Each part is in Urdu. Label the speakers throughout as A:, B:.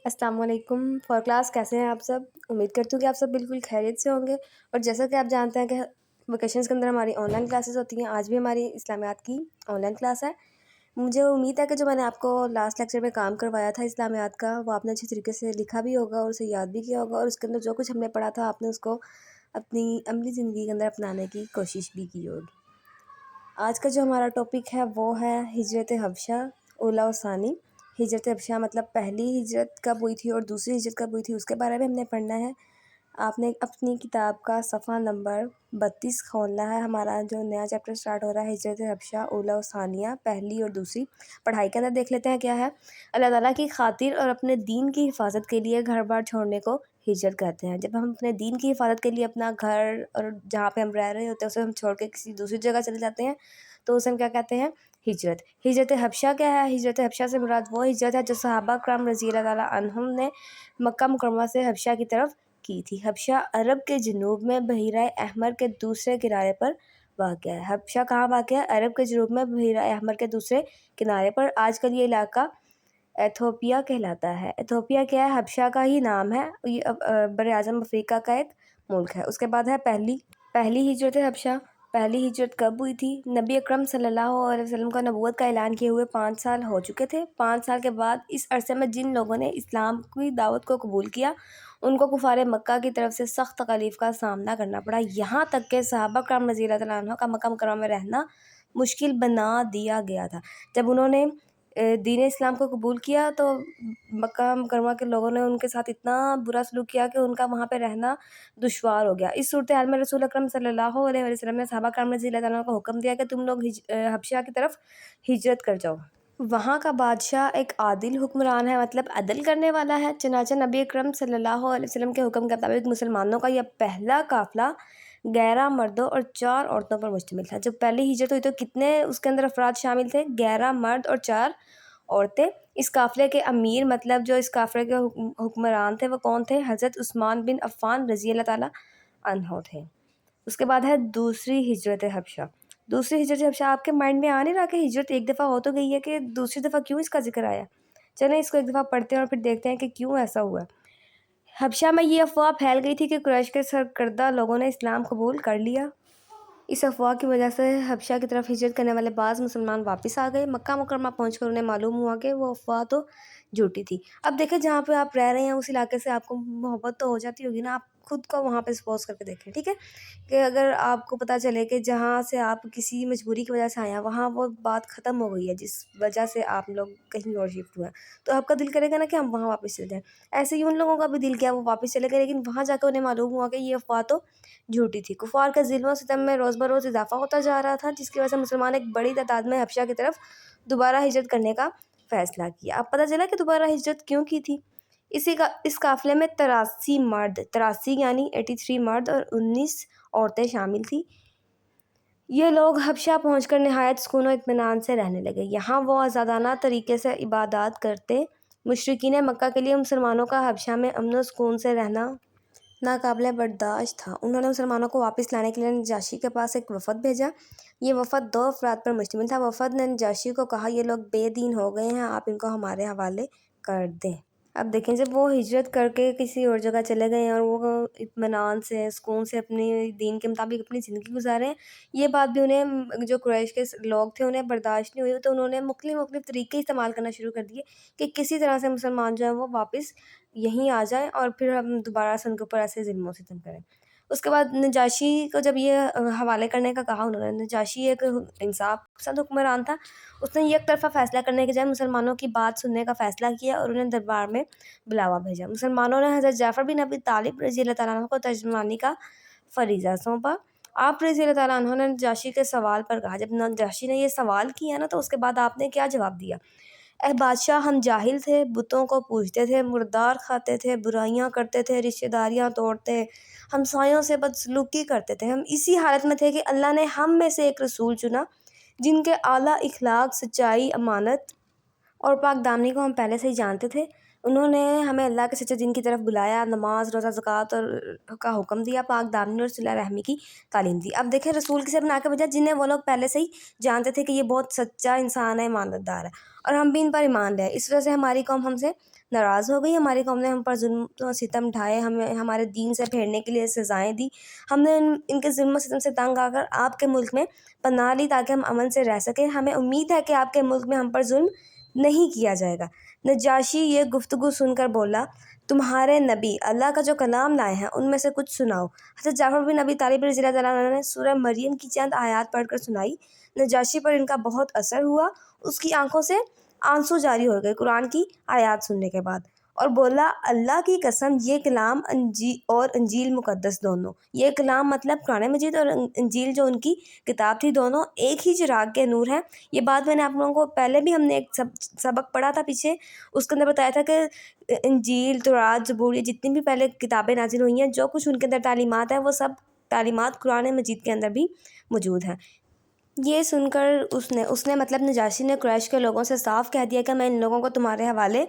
A: السلام علیکم فور کلاس، کیسے ہیں آپ سب؟ امید کرتی ہوں کہ آپ سب بالکل خیریت سے ہوں گے۔ اور جیسا کہ آپ جانتے ہیں کہ ویکیشنز کے اندر ہماری آن لائن کلاسز ہوتی ہیں، آج بھی ہماری اسلامیات کی آن لائن کلاس ہے۔ مجھے امید ہے کہ جو میں نے آپ کو لاسٹ لیکچر میں کام کروایا تھا اسلامیات کا، وہ آپ نے اچھی طریقے سے لکھا بھی ہوگا اور اسے یاد بھی کیا ہوگا، اور اس کے اندر جو کچھ ہم نے پڑھا تھا آپ نے اس کو اپنی عملی زندگی کے اندر اپنانے کی کوشش بھی کی ہوگی۔ آج کا جو ہمارا ٹاپک ہے وہ ہے ہجرت حبشہ اولا و ثانی۔ ہجرت حبشہ مطلب پہلی ہجرت کب ہوئی تھی اور دوسری ہجرت کب ہوئی تھی، اس کے بارے میں ہم نے پڑھنا ہے۔ آپ نے اپنی کتاب کا صفحہ نمبر 32 کھولنا ہے۔ ہمارا جو نیا چیپٹر سٹارٹ ہو رہا ہے ہجرت حبشہ اولا و ثانیہ، پہلی اور دوسری پڑھائی کے اندر دیکھ لیتے ہیں کیا ہے۔ اللہ تعالیٰ کی خاطر اور اپنے دین کی حفاظت کے لیے گھر بار چھوڑنے کو ہجرت کہتے ہیں۔ جب ہم اپنے دین کی حفاظت کے لیے اپنا گھر اور جہاں پہ ہم رہ رہے ہوتے ہیں اسے ہم چھوڑ کے کسی دوسری جگہ چلے جاتے ہیں تو اسے ہم کیا کہتے ہیں؟ ہجرت۔ ہجرت حبشہ کیا ہے؟ ہجرت حبشہ سے مراد وہ ہجرت ہے جو صحابہ کرام رضی اللہ تعالیٰ عنہم نے مکہ مکرمہ سے حبشہ کی طرف کی تھی۔ حبشہ عرب کے جنوب میں بحیرہ احمر کے دوسرے کنارے پر واقع ہے۔ حبشہ کہاں واقع ہے؟ عرب کے جنوب میں بحیرہ احمر کے دوسرے کنارے پر۔ آج کل یہ علاقہ ایتھوپیا کہلاتا ہے۔ ایتھوپیا کیا ہے؟ حبشہ کا ہی نام ہے، یہ بر اعظم افریقہ کا ایک ملک ہے۔ اس کے بعد ہے پہلی ہجرت حبشہ۔ پہلی ہجرت کب ہوئی تھی؟ نبی اکرم صلی اللہ علیہ وسلم کا نبوت کا اعلان کیے ہوئے 5 سال ہو چکے تھے۔ 5 سال کے بعد اس عرصے میں جن لوگوں نے اسلام کی دعوت کو قبول کیا ان کو کفار مکہ کی طرف سے سخت تکالیف کا سامنا کرنا پڑا، یہاں تک کہ صحابہ کرام رضی اللہ تعالیٰ عنہ کا مکہ مکرمہ میں رہنا مشکل بنا دیا گیا تھا۔ جب انہوں نے دین اسلام کو قبول کیا تو مکہ مکرمہ کے لوگوں نے ان کے ساتھ اتنا برا سلوک کیا کہ ان کا وہاں پہ رہنا دشوار ہو گیا۔ اس صورتحال میں رسول اکرم صلی اللہ علیہ وسلم نے صحابہ کرام رضی اللہ تعالیٰ عنہ کو حکم دیا کہ تم لوگ حبشہ کی طرف ہجرت کر جاؤ۔ وہاں کا بادشاہ ایک عادل حکمران ہے، مطلب عدل کرنے والا ہے۔ چنانچہ نبی اکرم صلی اللہ علیہ وسلم کے حکم کے مطابق مسلمانوں کا یہ پہلا قافلہ 11 مردوں اور 4 عورتوں پر مشتمل تھا۔ جب پہلی ہجرت ہوئی تو کتنے اس کے اندر افراد شامل تھے؟ 11 مرد اور 4 عورتیں۔ اس قافلے کے امیر مطلب جو اس قافلے کے حکمران تھے وہ کون تھے؟ حضرت عثمان بن عفان رضی اللہ تعالیٰ عنہ تھے۔ اس کے بعد ہے دوسری ہجرت حبشہ۔ دوسری ہجرت حبشہ آپ کے مائنڈ میں آ نہیں رہا کہ ہجرت ایک دفعہ ہو تو گئی ہے کہ دوسری دفعہ کیوں اس کا ذکر آیا؟ چلیں اس کو ایک دفعہ پڑھتے ہیں اور پھر دیکھتے ہیں کہ کیوں ایسا ہوا ہے۔ حبشہ میں یہ افواہ پھیل گئی تھی کہ قریش کے سرکردہ لوگوں نے اسلام قبول کر لیا۔ اس افواہ کی وجہ سے حبشہ کی طرف ہجرت کرنے والے بعض مسلمان واپس آ گئے۔ مکہ مکرمہ پہنچ کر انہیں معلوم ہوا کہ وہ افواہ تو جھوٹی تھی۔ اب دیکھیں جہاں پہ آپ رہ رہے ہیں اس علاقے سے آپ کو محبت تو ہو جاتی ہوگی نا، آپ خود کو وہاں پہ سپوز کر کے دیکھیں، ٹھیک ہے؟ کہ اگر آپ کو پتہ چلے کہ جہاں سے آپ کسی مجبوری کی وجہ سے آئے ہیں وہاں وہ بات ختم ہو گئی ہے جس وجہ سے آپ لوگ کہیں اور شفٹ ہوئے ہیں، تو آپ کا دل کرے گا نا کہ ہم وہاں واپس چلے جائیں۔ ایسے ہی ان لوگوں کا بھی دل کیا، وہ واپس چلے گئے، لیکن وہاں جا کے انہیں معلوم ہوا کہ یہ افواہ تو جھوٹی تھی۔ کفار کے ظلم و ستم میں روز بروز اضافہ ہوتا جا رہا تھا، جس کی وجہ سے مسلمان ایک بڑی تعداد میں حبشہ کی طرف دوبارہ ہجرت کرنے کا فیصلہ کیا۔ اب پتہ چلا کہ دوبارہ ہجرت کیوں کی تھی۔ اس قافلے میں 83 مرد، 83 یعنی 83 مرد اور 19 عورتیں شامل تھیں۔ یہ لوگ حبشہ پہنچ کر نہایت سکون و اطمینان سے رہنے لگے۔ یہاں وہ آزادانہ طریقے سے عبادات کرتے۔ مشرکین مکہ کے لیے مسلمانوں کا حبشہ میں امن و سکون سے رہنا ناقابل برداشت تھا۔ انہوں نے مسلمانوں کو واپس لانے کے لیے نجاشی کے پاس ایک وفد بھیجا۔ یہ وفد 2 افراد پر مشتمل تھا۔ وفد نے نجاشی کو کہا یہ لوگ بے دین ہو گئے ہیں، آپ ان کو ہمارے حوالے کر دیں۔ اب دیکھیں جب وہ ہجرت کر کے کسی اور جگہ چلے گئے ہیں اور وہ اطمینان سے سکون سے اپنی دین کے مطابق اپنی زندگی گزارے ہیں، یہ بات بھی انہیں جو قریش کے لوگ تھے انہیں برداشت نہیں ہوئی، تو انہوں نے مختلف طریقے استعمال کرنا شروع کر دیے کہ کسی طرح سے مسلمان جو ہیں وہ واپس یہیں آ جائیں اور پھر ہم دوبارہ سے ان کے اوپر ایسے ظلم و ستم کریں۔ اس کے بعد نجاشی کو جب یہ حوالے کرنے کا کہا انہوں نے، نجاشی ایک انصاف پسند حکمران تھا، اس نے یک طرفہ فیصلہ کرنے کے جائے مسلمانوں کی بات سننے کا فیصلہ کیا اور انہیں دربار میں بلاوا بھیجا۔ مسلمانوں نے حضرت جعفر بن ابی طالب رضی اللہ تعالیٰ عنہ کو ترجمانی کا فریضہ سونپا۔ آپ رضی اللہ تعالیٰ عنہ نے نجاشی کے سوال پر کہا، جب نجاشی نے یہ سوال کیا نا تو اس کے بعد آپ نے کیا جواب دیا؟ اے بادشاہ، ہم جاہل تھے، بتوں کو پوجتے تھے، مردار کھاتے تھے، برائیاں کرتے تھے، رشتہ داریاں توڑتے، ہمسایوں سے بدسلوکی کرتے تھے۔ ہم اسی حالت میں تھے کہ اللہ نے ہم میں سے ایک رسول چنا جن کے اعلیٰ اخلاق، سچائی، امانت اور پاک دامنی کو ہم پہلے سے ہی جانتے تھے۔ انہوں نے ہمیں اللہ کے سچے دین کی طرف بلایا، نماز، روزہ، زکوٰۃ اور کا حکم دیا، پاک دامنی اور صلہ رحمی کی تعلیم دی۔ اب دیکھیں رسول کسے بنا کے بھیجا؟ جنہیں وہ لوگ پہلے سے ہی جانتے تھے کہ یہ بہت سچا انسان ہے، ایماندار ہے، اور ہم بھی ان پر ایمان لے آئے۔ اس وجہ سے ہماری قوم ہم سے ناراض ہو گئی، ہماری قوم نے ہم پر ظلم و ستم ڈھائے، ہمیں ہمارے دین سے پھیرنے کے لیے سزائیں دی۔ ہم نے ان کے ظلم و ستم سے تنگ آ کر آپ کے ملک میں پناہ لی تاکہ ہم امن سے رہ سکیں۔ ہمیں امید ہے کہ آپ کے ملک میں ہم پر ظلم نہیں کیا جائے گا۔ نجاشی یہ گفتگو سن کر بولا، تمہارے نبی اللہ کا جو کلام لائے ہیں ان میں سے کچھ سناؤ۔ حضرت جعفر بن ابی طالب رضی اللہ تعالیٰ عنہ نے سورہ مریم کی چند آیات پڑھ کر سنائی۔ نجاشی پر ان کا بہت اثر ہوا، اس کی آنکھوں سے آنسو جاری ہو گئے قرآن کی آیات سننے کے بعد، اور بولا، اللہ کی قسم یہ کلام اور انجیل مقدس دونوں، یہ کلام مطلب قرآن مجید اور انجیل جو ان کی کتاب تھی، دونوں ایک ہی چراغ کے نور ہیں۔ یہ بات میں نے آپ لوگوں کو پہلے بھی ہم نے ایک سبق پڑھا تھا پیچھے، اس کے اندر بتایا تھا کہ انجیل، تورات، زبور، یہ جتنی بھی پہلے کتابیں نازل ہوئی ہیں، جو کچھ ان کے اندر تعلیمات ہیں وہ سب تعلیمات قرآن مجید کے اندر بھی موجود ہیں۔ یہ سن کر اس نے مطلب نجاشی نے قریش کے لوگوں سے صاف کہہ دیا کہ میں ان لوگوں کو تمہارے حوالے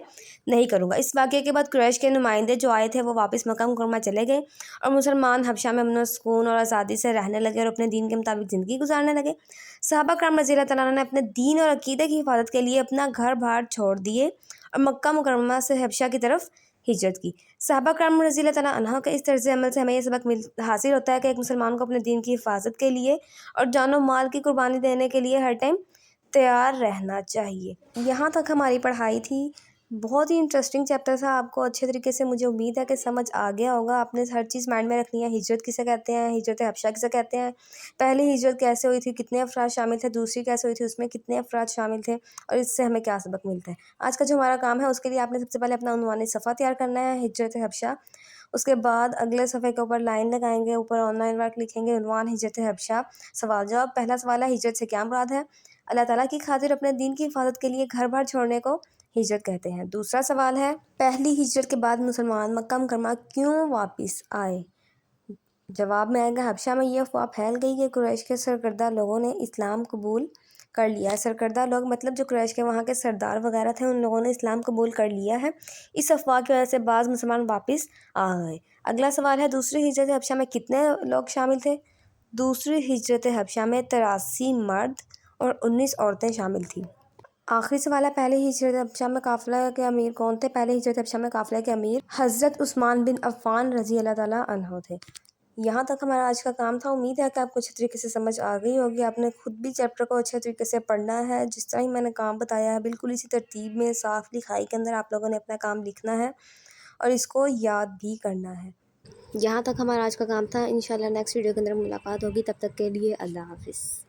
A: نہیں کروں گا۔ اس واقعے کے بعد قریش کے نمائندے جو آئے تھے وہ واپس مکہ مکرمہ چلے گئے، اور مسلمان حبشہ میں امن و سکون اور آزادی سے رہنے لگے اور اپنے دین کے مطابق زندگی گزارنے لگے۔ صحابہ کرام رضی اللہ تعالیٰ عنہ نے اپنے دین اور عقیدے کی حفاظت کے لیے اپنا گھر بار چھوڑ دیے اور مکہ مکرمہ سے حبشہ کی طرف ہجرت کی۔ صحابہ کرام رضی اللہ تعالیٰ عنہ کے اس طرز عمل سے ہمیں یہ سبق حاصل ہوتا ہے کہ ایک مسلمان کو اپنے دین کی حفاظت کے لیے اور جان و مال کی قربانی دینے کے لیے ہر ٹائم تیار رہنا چاہیے۔ یہاں تک ہماری پڑھائی تھی، بہت ہی انٹرسٹنگ چیپٹر تھا، آپ کو اچھے طریقے سے مجھے امید ہے کہ سمجھ آ گیا ہوگا۔ آپ نے ہر چیز مائنڈ میں رکھنی ہے، ہجرت کسے کہتے ہیں، ہجرت حبشہ کسے کہتے ہیں، پہلی ہجرت کیسے ہوئی تھی، کتنے افراد شامل تھے، دوسری کیسے ہوئی تھی، اس میں کتنے افراد شامل تھے، اور اس سے ہمیں کیا سبق ملتا ہے۔ آج کا جو ہمارا کام ہے اس کے لیے آپ نے سب سے پہلے اپنا عنوانی صفحہ تیار کرنا ہے، ہجرت حبشہ۔ اس کے بعد اگلے صفحے کے اوپر لائن لگائیں گے، اوپر آن لائن ورک لکھیں گے، عنوان ہجرت حبشہ، سوال جواب۔ پہلا سوال ہے، ہجرت سے کیا مراد ہے؟ اللہ تعالیٰ کی خاطر اپنے دین کی حفاظت کے لیے گھر بار چھوڑنے کو ہجرت کہتے ہیں۔ دوسرا سوال ہے، پہلی ہجرت کے بعد مسلمان مکہ مکرمہ کیوں واپس آئے؟ جواب میں آئے گا، حبشہ میں یہ افواہ پھیل گئی کہ قریش کے سرکردہ لوگوں نے اسلام قبول کر لیا ہے۔ سرکردہ لوگ مطلب جو قریش کے وہاں کے سردار وغیرہ تھے، ان لوگوں نے اسلام قبول کر لیا ہے۔ اس افواہ کی وجہ سے بعض مسلمان واپس آ گئے۔ اگلا سوال ہے، دوسری ہجرت حبشہ میں کتنے لوگ شامل تھے؟ دوسری ہجرت حبشہ میں 83 مرد اور 19 عورتیں شامل تھیں۔ آخری سوال ہے، پہلی ہجرت حبشہ میں قافلہ کے امیر کون تھے؟ پہلی ہجرت حبشہ میں قافلے کے امیر حضرت عثمان بن عفان رضی اللہ تعالیٰ عنہ تھے۔ یہاں تک ہمارا آج کا کام تھا۔ امید ہے کہ آپ کو اچھے طریقے سے سمجھ آ گئی ہوگی۔ آپ نے خود بھی چیپٹر کو اچھے طریقے سے پڑھنا ہے، جس طرح ہی میں نے کام بتایا ہے بالکل اسی ترتیب میں صاف لکھائی کے اندر آپ لوگوں نے اپنا کام لکھنا ہے اور اس کو یاد بھی کرنا ہے۔ یہاں تک ہمارا آج کا کام تھا۔ انشاءاللہ نیکسٹ ویڈیو کے اندر ملاقات ہوگی، تب تک کے لیے اللہ حافظ۔